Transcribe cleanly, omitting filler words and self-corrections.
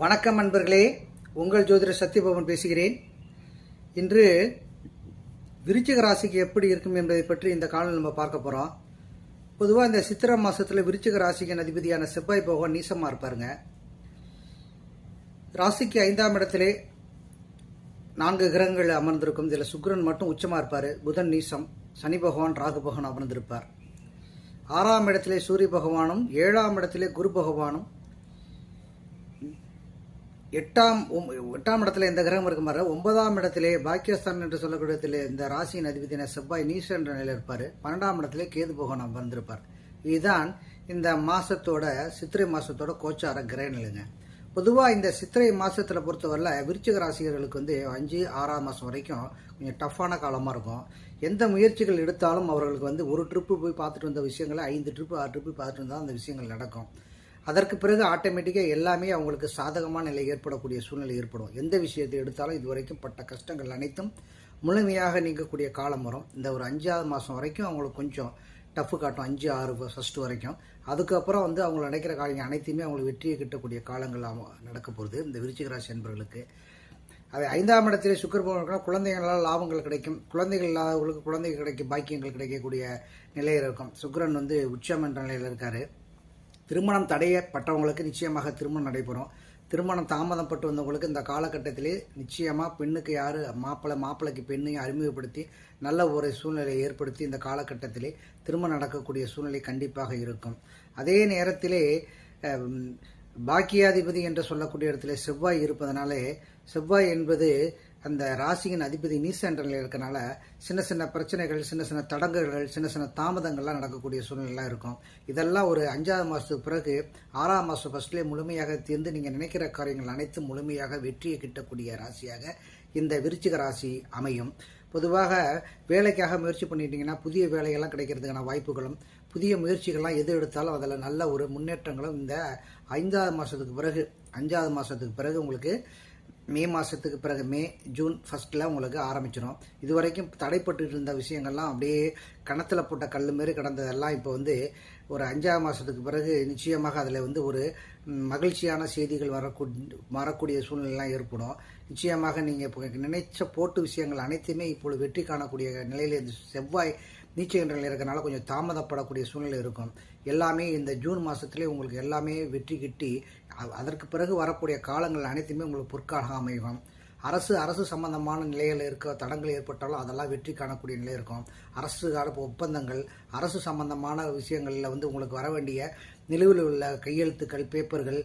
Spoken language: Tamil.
வணக்கம் நண்பர்களே, உங்கள் ஜோதிடர் சத்யபவன் பேசுகிறேன். இன்று விருச்சிக ராசிக்கு எப்படி இருக்கும் என்பதை பற்றி இந்த காலம் நம்ம பார்க்க போகிறோம். பொதுவாக இந்த சித்திரை மாதத்தில் விருச்சிக ராசிக்கு அதிபதியான செவ்வாய் பகவான் நீசமாக இருப்பாருங்க. ராசிக்கு 5ஆம் இடத்திலே 4 கிரகங்கள் அமர்ந்திருக்கும். இதில் சுக்கிரன் மட்டும் உச்சமாக இருப்பார். புதன் நீசம், சனி பகவான், ராகு பகவான் அமர்ந்திருப்பார். 6ஆம் இடத்திலே சூரிய பகவானும் 7ஆம் இடத்திலே குரு பகவானும் 8ஆம் இடத்துல இந்த கிரகம் இருக்க மாதிரி 9ஆம் இடத்திலே பாக்கியஸ்தான் என்று சொல்லக்கூடிய இந்த ராசியின் அதிபதியான செவ்வாய் நீச என்ற நிலையில் இருப்பார். 12ஆம் இடத்திலே கேது பகவான் அமர்ந்திருப்பார். இதுதான் இந்த மாசத்தோட சித்திரை மாசத்தோட கோச்சார கிரக நிலைங்க. பொதுவாக இந்த சித்திரை மாசத்துல பொறுத்தவரை விருச்சிக ராசிகர்களுக்கு 5, 6ஆம் மாதம் வரைக்கும் கொஞ்சம் டஃப்பான காலமாக இருக்கும். எந்த முயற்சிகள் எடுத்தாலும் அவர்களுக்கு ஒரு ட்ரிப்பு போய் பார்த்துட்டு வந்த விஷயங்களை 5 ட்ரிப்பு 6 ட்ரிப்பு பார்த்துட்டு வந்தால் அந்த விஷயங்கள் நடக்கும். அதற்கு பிறகு ஆட்டோமேட்டிக்காக எல்லாமே அவங்களுக்கு சாதகமான நிலை ஏற்படக்கூடிய சூழ்நிலை ஏற்படும். எந்த விஷயத்தை எடுத்தாலும் இதுவரைக்கும் பட்ட கஷ்டங்கள் அனைத்தும் முழுமையாக நீங்கக்கூடிய காலம் வரும். இந்த ஒரு 5ஆவது மாதம் வரைக்கும் அவங்களுக்கு கொஞ்சம் டஃப்பு காட்டும். 5, 6 ஃபஸ்ட்டு வரைக்கும். அதுக்கப்புறம் அவங்க நினைக்கிற காரியங்கள் அனைத்தையுமே அவங்களுக்கு வெற்றியை கிட்டக்கூடிய காலங்கள் நடக்க போகுது இந்த விருச்சிக ராசி என்பவர்களுக்கு. அது 5ஆம் இடத்திலே சுக்கிர பகவான் குழந்தைகளால் லாபங்கள் கிடைக்கும். குழந்தைகள் இல்லாதவர்களுக்கு குழந்தைகள் கிடைக்கும், பாக்கியங்கள் கிடைக்கக்கூடிய நிலையில் இருக்கும். சுக்கிரன் உச்சம் என்ற நிலையில் இருக்காரு. திருமணம் தடையப்பட்டவங்களுக்கு நிச்சயமாக திருமணம் நடைபெறும். திருமணம் தாமதப்பட்டு வந்தவங்களுக்கு இந்த காலகட்டத்திலே நிச்சயமாக பெண்ணுக்கு யார் மாப்பிள்ளைக்கு பெண்ணையும் அறிமுகப்படுத்தி நல்ல ஒரு சூழ்நிலையை ஏற்படுத்தி இந்த காலகட்டத்திலே திருமணம் நடக்கக்கூடிய சூழ்நிலை கண்டிப்பாக இருக்கும். அதே நேரத்திலே பாக்கியாதிபதி என்று சொல்லக்கூடிய இடத்துல செவ்வாய் இருப்பதனாலே, செவ்வாய் என்பது அந்த ராசியின் அதிபதி நீச என்ற நிலையில் இருக்கனால சின்ன சின்ன பிரச்சனைகள், சின்ன சின்ன தடங்குகள், சின்ன சின்ன தாமதங்கள்லாம் நடக்கக்கூடிய சூழ்நிலைலாம் இருக்கும். இதெல்லாம் ஒரு 5ஆவது மாதத்துக்கு பிறகு 6ஆம் மாதம் ஃபர்ஸ்ட்லேயே முழுமையாக தீர்ந்து நீங்கள் நினைக்கிற காரியங்கள் அனைத்தும் முழுமையாக வெற்றியை கிட்டக்கூடிய ராசியாக இந்த விருச்சிக ராசி அமையும். பொதுவாக வேலைக்காக முயற்சி பண்ணிட்டீங்கன்னா புதிய வேலைகள்லாம் கிடைக்கிறதுக்கான வாய்ப்புகளும், புதிய முயற்சிகள்லாம் எது எடுத்தாலும் அதில் நல்ல ஒரு முன்னேற்றங்களும் இந்த 5ஆவது மாதத்துக்கு பிறகு உங்களுக்கு மே மாதத்துக்கு பிறகு மே, ஜூன் ஃபர்ஸ்ட்டில் உங்களுக்கு ஆரம்பிச்சிடும். இது வரைக்கும் தடைப்பட்டு இருந்த விஷயங்கள்லாம் அப்படியே கணத்தில் போட்ட கல் மாரி கிடந்ததெல்லாம் இப்போ ஒரு 5ஆம் மாதத்துக்கு பிறகு நிச்சயமாக அதில் ஒரு மகிழ்ச்சியான செய்திகள் வரக்கூடிய சூழ்நிலைலாம் ஏற்படும். நிச்சயமாக நீங்கள் இப்போ நினைச்ச போட்டு விஷயங்கள் அனைத்துமே இப்பொழுது வெற்றி காணக்கூடிய நிலையில் இந்த செவ்வாய் நீச்சல் என்ற நிலை இருக்கனால கொஞ்சம் தாமதப்படக்கூடிய சூழ்நிலை இருக்கும். எல்லாமே இந்த ஜூன் மாதத்துலேயே உங்களுக்கு எல்லாமே வெற்றி கிட்டி அதற்கு பிறகு வரக்கூடிய காலங்கள் அனைத்துமே உங்களுக்கு பொற்காலம் அமையும். அரசு சம்பந்தமான நிலையில் இருக்க தடங்கள் ஏற்பட்டாலும் அதெல்லாம் வெற்றி காணக்கூடிய நிலை இருக்கும். அரசு ஒப்பந்தங்கள், அரசு சம்பந்தமான விஷயங்களில் உங்களுக்கு வர வேண்டிய நிலுவையில் உள்ள கையெழுத்துக்கள், பேப்பர்கள்,